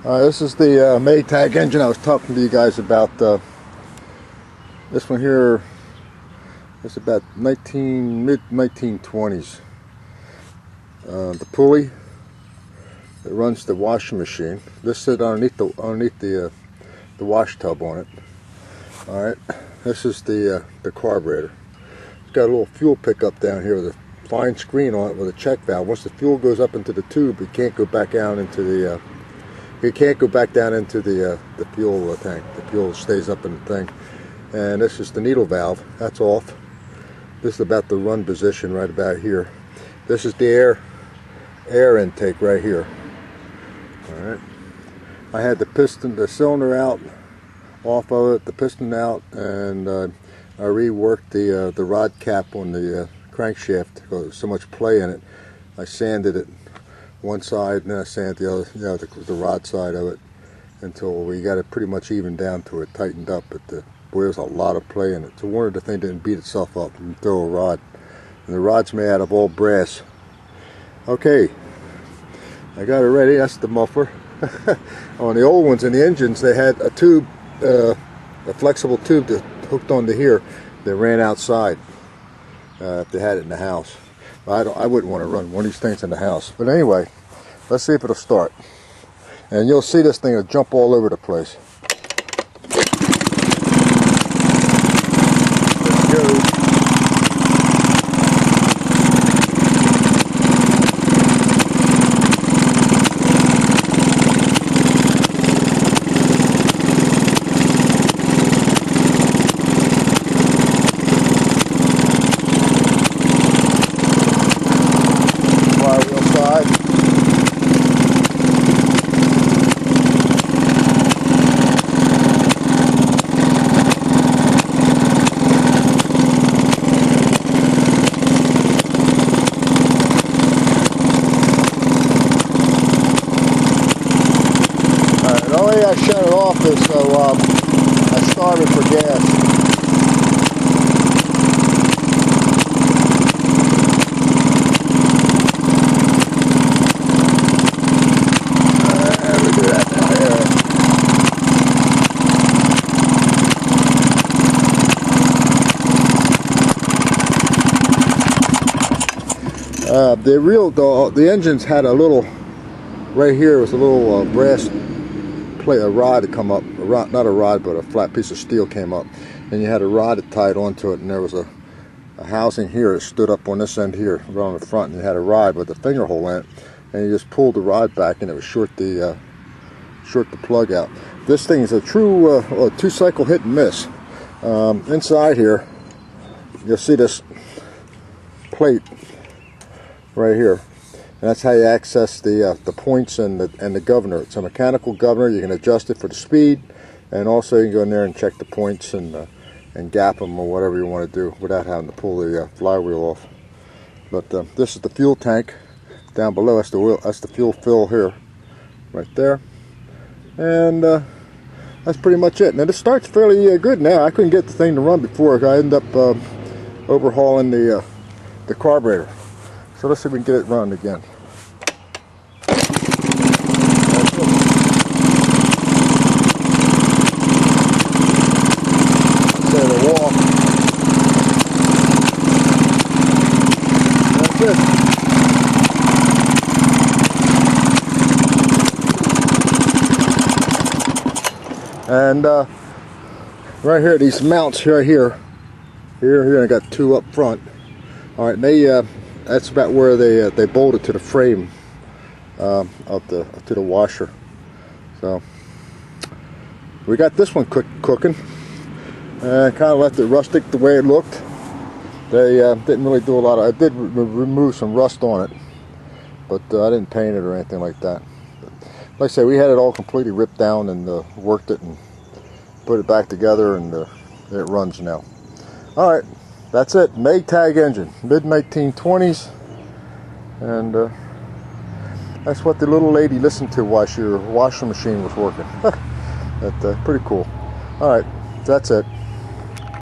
This is the Maytag engine I was talking to you guys about. This one here is about mid 1920s. The pulley that runs the washing machine. This sits underneath the wash tub on it. All right. This is the carburetor. It's got a little fuel pickup down here with a fine screen on it with a check valve. Once the fuel goes up into the tube, it can't go back down into the the fuel tank. The fuel stays up in the thing. And this is the needle valve. That's off. This is about the run position right about here. This is the air intake right here. All right. I had the cylinder out, off of it, the piston out, and I reworked the rod cap on the crankshaft because there was so much play in it. I sanded it one side, and then I sanded the other, the rod side of it, until we got it pretty much even down to it, tightened up. But boy, there's a lot of play in it. So wonder the thing didn't beat itself up and throw a rod. And the rod's made out of all brass. Okay, I got it ready. That's the muffler. On the old ones in the engines, they had a tube, a flexible tube that hooked onto here that ran outside. If they had it in the house. I wouldn't want to run one of these things in the house. But anyway, let's see if it'll start. And you'll see this thing will jump all over the place. There it goes. The way I shut it off is so I started for gas. We do that now. The engines had a little, right here was a little brass a rod to come up, not a rod, but a flat piece of steel came up, and you had a rod that tied onto it, and there was a housing here that stood up on this end here, right on the front, and you had a rod with a finger hole in it, and you just pulled the rod back, and it would short the plug out. This thing is a true two-cycle hit and miss. Inside here, you'll see this plate right here. And that's how you access the points and the governor. It's a mechanical governor. You can adjust it for the speed, and also you can go in there and check the points and gap them or whatever you want to do without having to pull the flywheel off. But this is the fuel tank down below. That's the fuel fill here, right there, and that's pretty much it. Now this starts fairly good now. I couldn't get the thing to run before. I ended up overhauling the carburetor. So let's see if we can get it running again. That's it. And right here, these mounts right here, I got two up front. All right, that's about where they bolted to the frame to the washer. So we got this one cooking. Kind of left it rustic the way it looked. They didn't really do a lot of. I did remove some rust on it, but I didn't paint it or anything like that. But like I said, we had it all completely ripped down and worked it and put it back together, and it runs now. All right. That's it, Maytag engine, mid-1920s, and that's what the little lady listened to while her washing machine was working. That's pretty cool. All right, that's it.